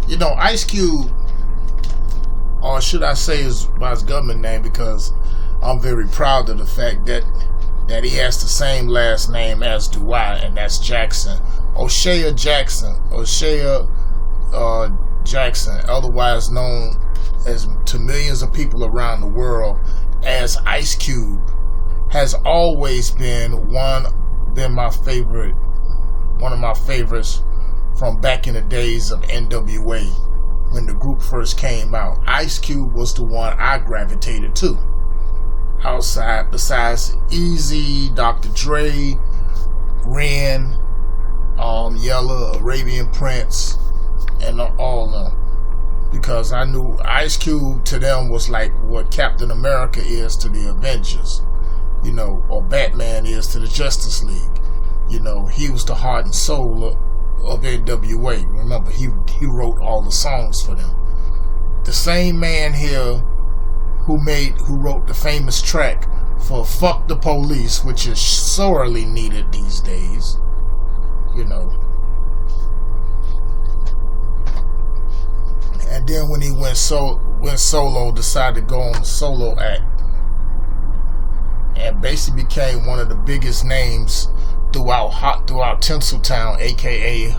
You know, IceCube, or should I say by his government name, because I'm very proud of the fact that he has the same last name as do I, and that's Jackson. O'Shea Jackson. Jackson, otherwise known as to millions of people around the world as IceCube, has always been one of my favorites from back in the days of NWA when the group first came out. IceCube was the one I gravitated to. Outside, besides Easy, Dr. Dre, Ren, Yella, Arabian Prince, and all of them, because I knew IceCube to them was like what Captain America is to the Avengers, you know, or Batman is to the Justice League. You know, he was the heart and soul of NWA. Remember, he wrote all the songs for them. The same man here who wrote the famous track for "Fuck the Police," which is sorely needed these days. You know. And then when he went solo, decided to go on a solo act, and basically became one of the biggest names throughout Tinseltown, aka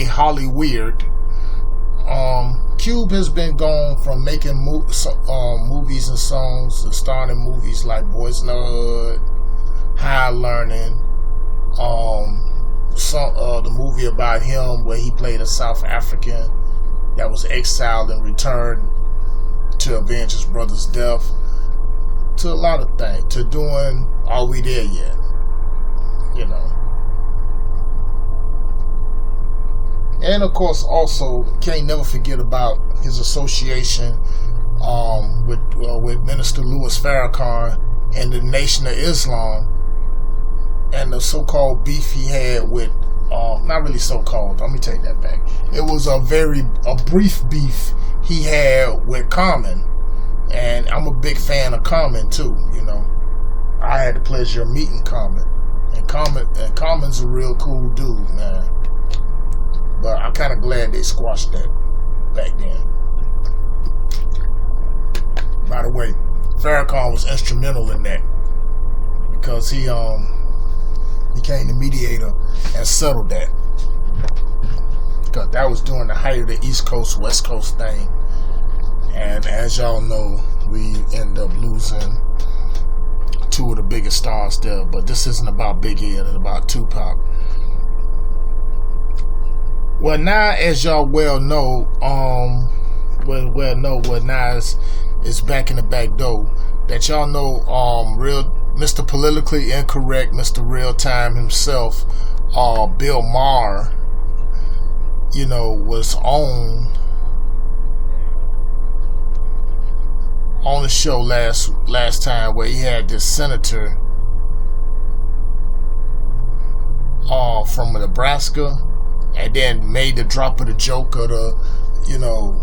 Hollyweird. Cube has been gone from making movies and songs and starring in movies like Boys in the Hood, High Learning, the movie about him where he played a South African that was exiled and returned to avenge his brother's death, to a lot of things, to doing Are We There Yet? You know. And of course, also can't never forget about his association with Minister Louis Farrakhan and the Nation of Islam, and the so-called beef he had with, not really so-called, let me take that back. It was a brief beef he had with Common, and I'm a big fan of Common too. You know, I had the pleasure of meeting Common, and Common's a real cool dude, man. But I'm kind of glad they squashed that back then. By the way, Farrakhan was instrumental in that, because he became the mediator and settled that. Because that was during the height of the East Coast, West Coast thing. And as y'all know, we ended up losing two of the biggest stars there. But this isn't about Biggie and about Tupac. Well, now, as y'all well know, now is back in the back door. That y'all know, Mr. Politically Incorrect, Mr. Real Time himself, Bill Maher, you know, was on the show last time, where he had this senator from Nebraska, and then made the drop of the joke of the, you know,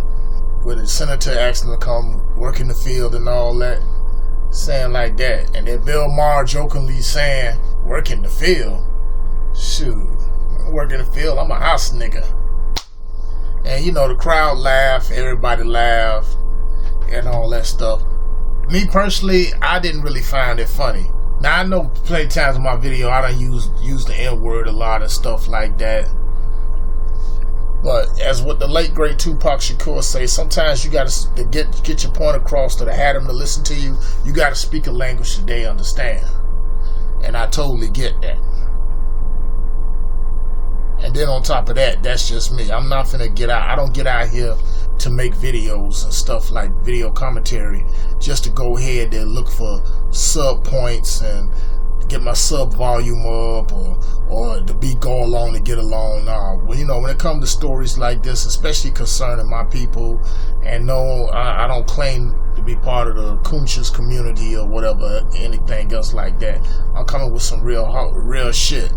where the senator asked him to come work in the field and all that, saying like that. And then Bill Maher jokingly saying, "Work in the field? Shoot, work in the field, I'm a house nigga." And you know, the crowd laughed, everybody laughed, and all that stuff. Me personally, I didn't really find it funny. Now, I know plenty times in my video I done use the N-word a lot and stuff like that. But as what the late great Tupac Shakur say, sometimes you got to get your point across, to have them to listen to you. You got to speak a language that they understand, and I totally get that. And then on top of that, that's just me. I'm not finna get out. I don't get out here to make videos and stuff like video commentary just to go ahead and look for sub points and get my sub volume up, or the beat go along to get along. Nah, well, you know, when it comes to stories like this, especially concerning my people, and no, I don't claim to be part of the Coonches community or whatever, anything else like that. I'm coming with some real shit.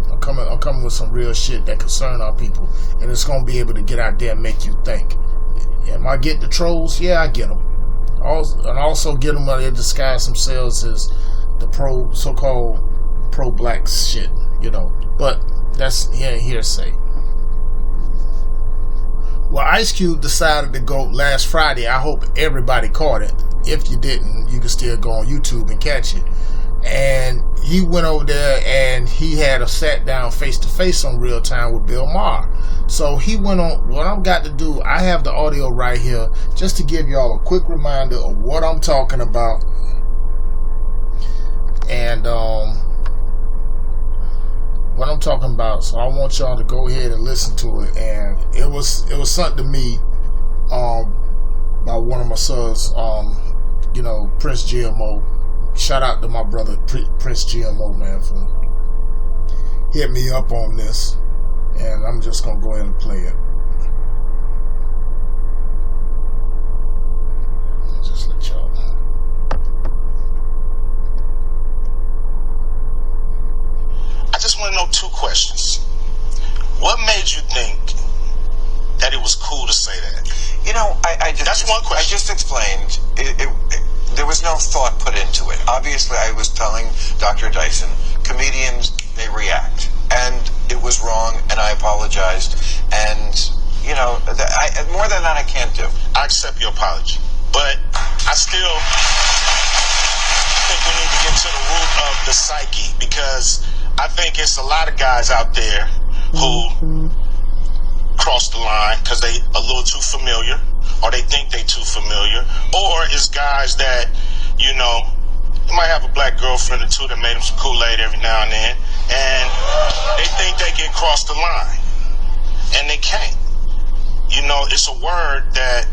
I'm coming with some real shit that concern our people, and it's gonna be able to get out there and make you think. Am I get the trolls? Yeah, I get them. Also get them while they disguise themselves as the so-called pro-black shit, you know. But that's hearsay. IceCube decided to go last Friday. I hope everybody caught it. If you didn't, you can still go on YouTube and catch it. And he went over there and he had a sat down face to face on Real Time with Bill Maher. So he went on. What I've got to do, I have the audio right here just to give y'all a quick reminder of what I'm talking about. And what I'm talking about. So I want y'all to go ahead and listen to it. And it was something to me by one of my sons, Prince GMO. Shout out to my brother Prince GMO, man, for hitting me up on this. And I'm just gonna go ahead and play it. Just let y'all know. I just want to know two questions. What made you think that it was cool to say that? That's one question. I just explained. There was no thought put into it. Obviously, I was telling Dr. Dyson, comedians, they react. And it was wrong, and I apologized. And, more than that I can't do. I accept your apology. But I still think we need to get to the root of the psyche, because I think it's a lot of guys out there who cross the line because they a little too familiar, or they think they too familiar, or it's guys that, you might have a black girlfriend or two that made them some Kool-Aid every now and then, and they think they can cross the line, and they can't. It's a word that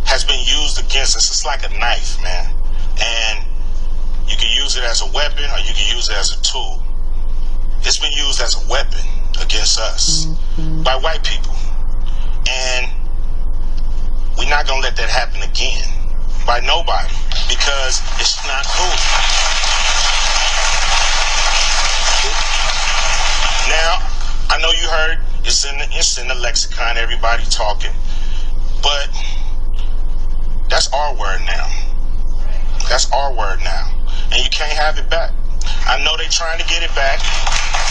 has been used against us. It's like a knife, man, and you can use it as a weapon or you can use it as a tool. It's been used as a weapon against us by white people, and we're not gonna let that happen again by nobody, because it's not cool. Now, I know you heard it's in the lexicon, everybody talking, but that's our word now. That's our word now, and you can't have it back. I know they're trying to get it back.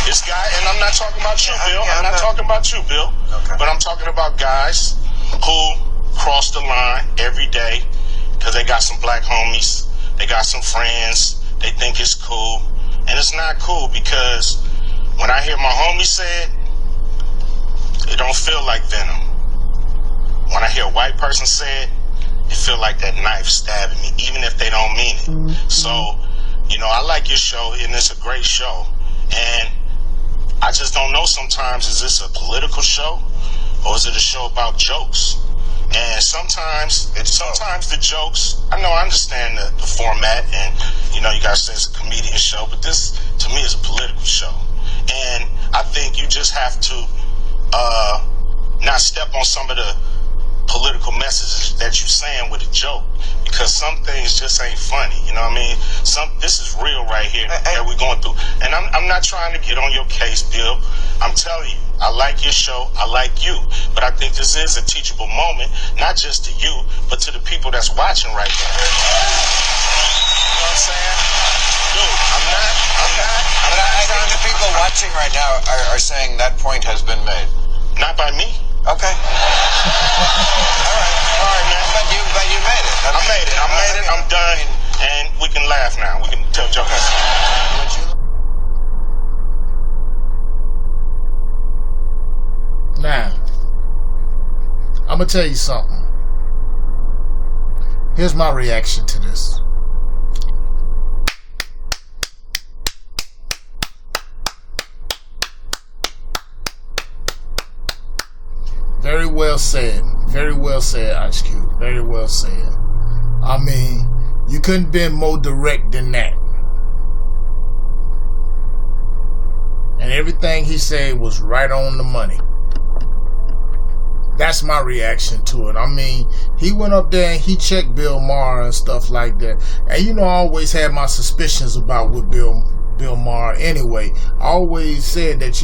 This guy, and I'm not talking about you, Bill. I'm not talking about you, Bill. Okay. But I'm talking about guys who cross the line every day because they got some black homies, they got some friends, they think it's cool, and it's not cool, because when I hear my homie say it don't feel like venom. When I hear a white person say it feel like that knife stabbing me, even if they don't mean it. So, I like your show, and it's a great show, and I just don't know sometimes, is this a political show or is it a show about jokes? And sometimes the jokes, I understand the format, and you guys say it's a comedian show, but this to me is a political show. And I think you just have to not step on some of the political messages that you're saying with a joke, because some things just ain't funny. This is real right here that we're going through. And I'm not trying to get on your case, Bill. I'm telling you, I like your show, I like you, but I think this is a teachable moment, not just to you, but to the people that's watching right now. You know what I'm saying? Dude, I'm not. But I think the people watching right now are saying that point has been made. Not by me. Okay. All right, man. But you made it. I made it. I'm done, and we can laugh now. We can tell jokes. Now, I'm gonna tell you something. Here's my reaction to this. Very well said. Very well said, IceCube. Very well said. I mean, you couldn't been more direct than that. And everything he said was right on the money. That's my reaction to it. I mean, he went up there and he checked Bill Maher and stuff like that. And I always had my suspicions about what Bill Maher anyway. I always said that,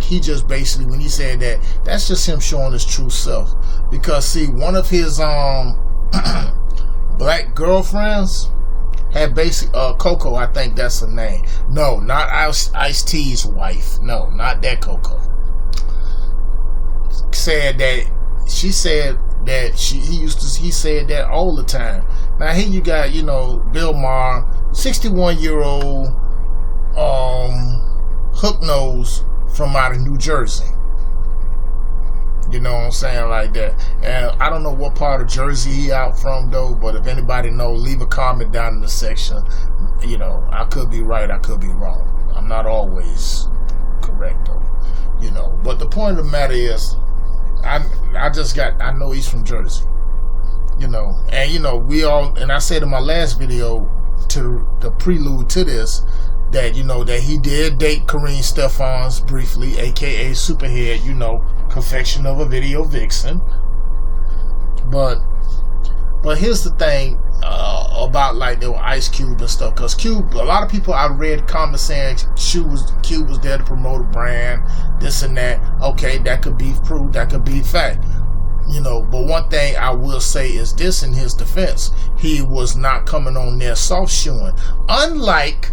he just basically, when he said that, that's just him showing his true self. Because see, one of his black girlfriends had Coco, I think that's her name. No, not Ice-T's wife. No, not that Coco. Said that she said that he said that all the time. Now here you got, Bill Maher, 61-year-old hook nose from out of New Jersey. You know what I'm saying, like that. And I don't know what part of Jersey he out from though, but if anybody knows, leave a comment down in the section. I could be right, I could be wrong. I'm not always correct though. But the point of the matter is, I know he's from Jersey. And we all, and I said in my last video, to the prelude to this, that that he did date Karine Stephans briefly, aka Superhead, confection of a video vixen. But here's the thing about like the IceCube and stuff, because Cube, a lot of people I read comments saying Cube was there to promote a brand, this and that. Okay, that could be proof, that could be fact. But one thing I will say is this in his defense: he was not coming on there soft shoeing. Unlike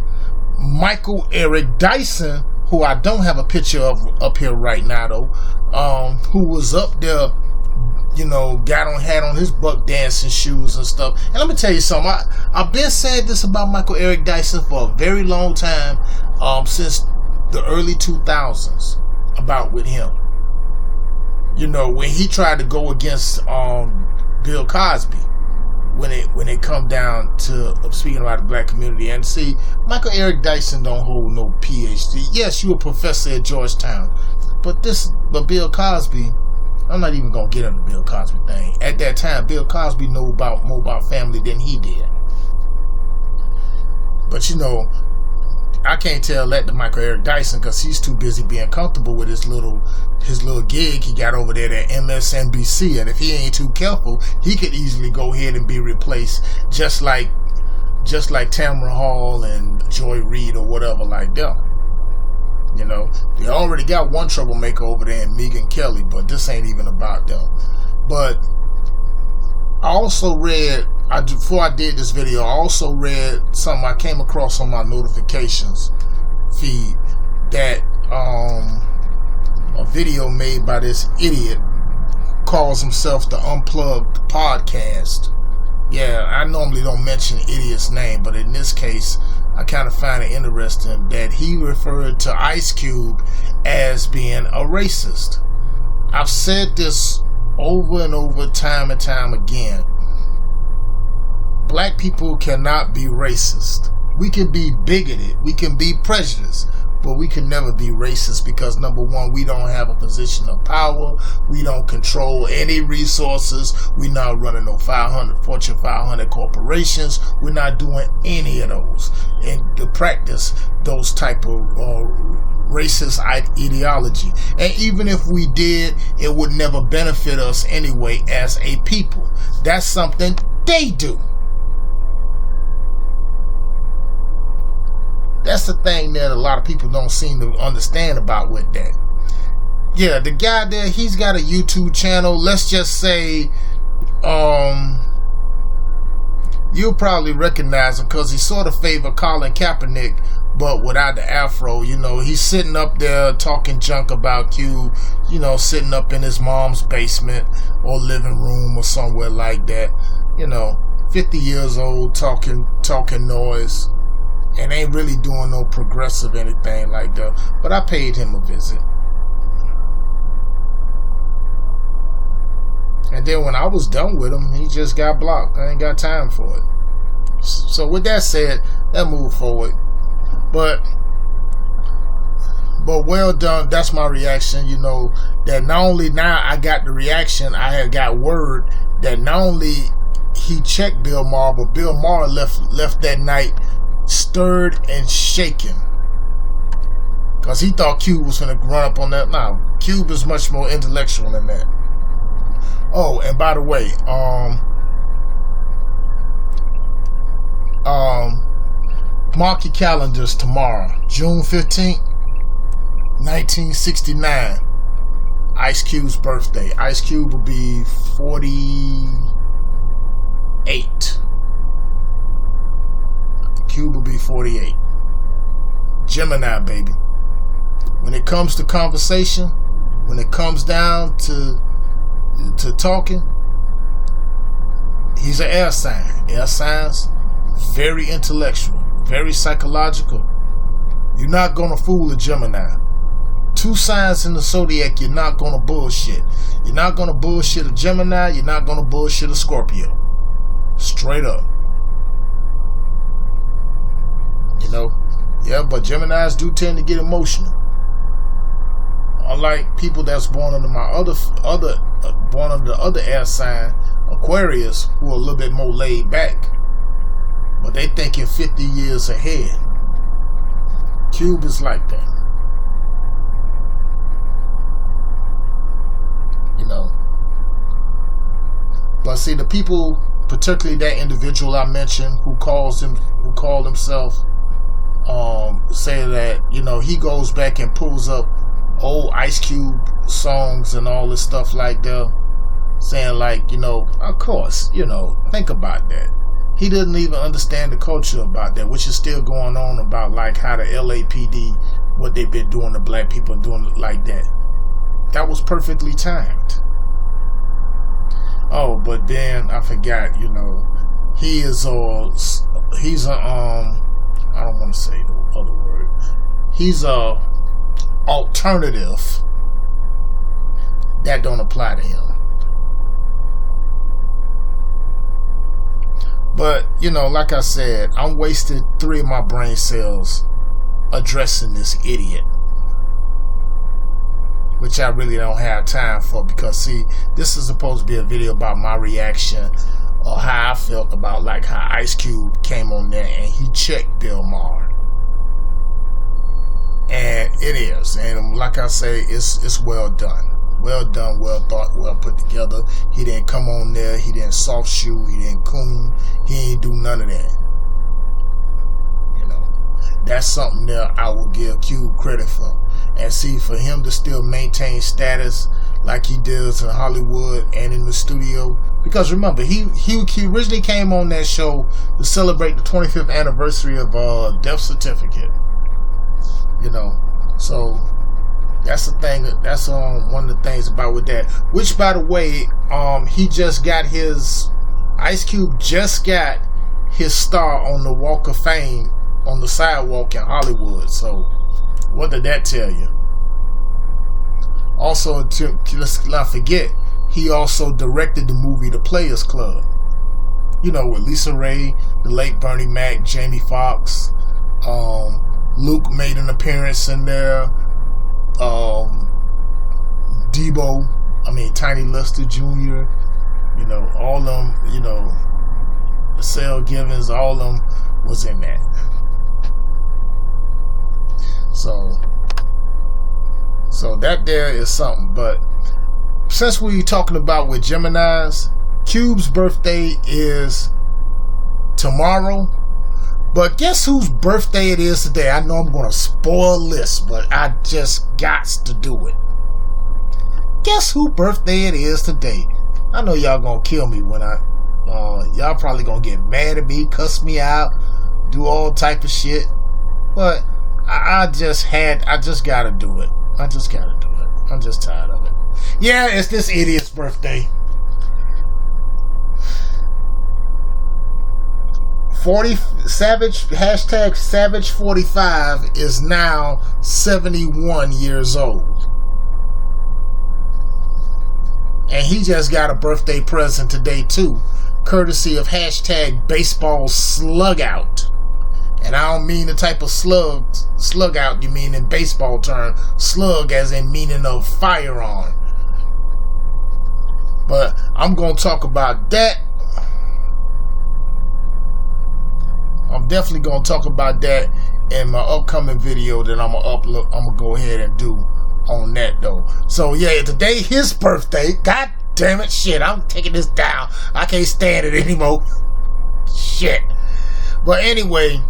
Michael Eric Dyson, who I don't have a picture of up here right now though, who was up there, had on his buck dancing shoes and stuff. And let me tell you something, I've been saying this about Michael Eric Dyson for a very long time, since the early 2000s, about with him. When he tried to go against Bill Cosby, when it come down to speaking about the black community. And see, Michael Eric Dyson don't hold no PhD. Yes, you a professor at Georgetown, but Bill Cosby, I'm not even gonna get into the Bill Cosby thing. At that time, Bill Cosby knew more about family than he did. But I can't tell that to Michael Eric Dyson, because he's too busy being comfortable with his little gig he got over there at MSNBC. And if he ain't too careful, he could easily go ahead and be replaced, just like Tamara Hall and Joy Reid or whatever like them. They already got one troublemaker over there in Megan Kelly, but this ain't even about them. But I also read, before I did this video, I also read something I came across on my notifications feed, that a video made by this idiot calls himself the Unplugged Podcast. Yeah, I normally don't mention idiot's name, but in this case, I kind of find it interesting that he referred to IceCube as being a racist. I've said this over and over, time and time again. Black people cannot be racist. We can be bigoted, we can be prejudiced, but we can never be racist, because number one, we don't have a position of power, we don't control any resources, we're not running no Fortune 500 corporations, we're not doing any of those, and to practice those type of racist ideology. And even if we did, it would never benefit us anyway as a people. That's something they do. That's the thing that a lot of people don't seem to understand about with that. Yeah, the guy there, he's got a YouTube channel. Let's just say, you'll probably recognize him because he sort of favor Colin Kaepernick, but without the afro. He's sitting up there talking junk about Q, sitting up in his mom's basement or living room or somewhere like that. 50 years old, talking noise. And ain't really doing no progressive anything like that. But I paid him a visit. And then when I was done with him, he just got blocked. I ain't got time for it. So with that said, let's move forward. But well done. That's my reaction. That not only now I got the reaction, I had got word that not only he checked Bill Maher, but Bill Maher left that night stirred and shaken, because he thought Cube was going to run up on that. Now, Cube is much more intellectual than that. Oh, and by the way, mark your calendars tomorrow, June 15th, 1969, IceCube's birthday. IceCube will be 48. Cube will be 48. Gemini, baby. When it comes to conversation, when it comes down to to talking, he's an air sign. Air signs, very intellectual, very psychological. You're not gonna fool a Gemini. 2 signs in the zodiac, you're not gonna bullshit. You're not gonna bullshit a Gemini. You're not gonna bullshit a Scorpio. Straight up. You know, yeah, but Geminis do tend to get emotional. Unlike people that's born under born under the other air sign, Aquarius, who are a little bit more laid back, but they thinking 50 years ahead. Cube is like that. You know. But see, the people, particularly that individual I mentioned, who called himself, say that, you know, he goes back and pulls up old IceCube songs and all this stuff like that, saying like, you know, of course, you know, think about that. He doesn't even understand the culture about that, which is still going on about like how the LAPD, what they've been doing to black people, doing it like that. That was perfectly timed. Oh, but then I forgot, you know, he's a I don't want to say the other word. He's a alternative. That don't apply to him. But, you know, like I said, I'm wasting 3 of my brain cells addressing this idiot, which I really don't have time for, because see, this is supposed to be a video about my reaction or how I felt about like how IceCube came on there and he checked Bill Maher. And it is, and like I say, it's well done. Well done, well thought, well put together. He didn't come on there, he didn't soft shoe, he didn't coon, he ain't do none of that. You know, that's something that I will give Cube credit for. And see, for him to still maintain status like he does in Hollywood and in the studio, because remember, he originally came on that show to celebrate the 25th anniversary of Death Certificate. You know, so that's the thing. That's one of the things about with that. Which, by the way, he just got his IceCube just got his star on the Walk of Fame on the sidewalk in Hollywood. So, what did that tell you? Also, let's not forget, he also directed the movie The Players Club. You know, with Lisa Ray, the late Bernie Mac, Jamie Foxx, Luke made an appearance in there. Tiny Lister Jr., you know, all of them, you know, Sale Givens, all of them was in that. So that there is something. But since we're talking about with Geminis, Cube's birthday is tomorrow. But guess whose birthday it is today? I know I'm going to spoil this, but I just got to do it. Guess whose birthday it is today? I know y'all going to kill me when y'all probably going to get mad at me, cuss me out, do all type of shit. But I just got to do it. I just got to do it. I'm just tired of it. Yeah, it's this idiot's birthday. Savage45 is now 71 years old. And he just got a birthday present today too, courtesy of #baseball slug out. And I don't mean the type of slug out you mean in baseball term, slug as in meaning of firearm. But I'm going to talk about that. I'm definitely going to talk about that in my upcoming video that I'm going to upload. I'm going to go ahead and do on that though. So yeah, today his birthday. God damn it, shit, I'm taking this down. I can't stand it anymore. Shit. But anyway,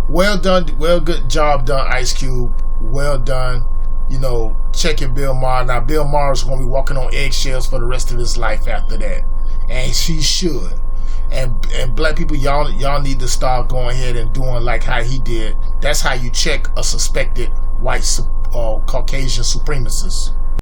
well done, good job done, IceCube. Well done. You know, checking Bill Maher. Now Bill Maher is going to be walking on eggshells for the rest of his life after that. And she should. And black people, y'all need to start going ahead and doing like how he did. That's how you check a suspected white Caucasian supremacist.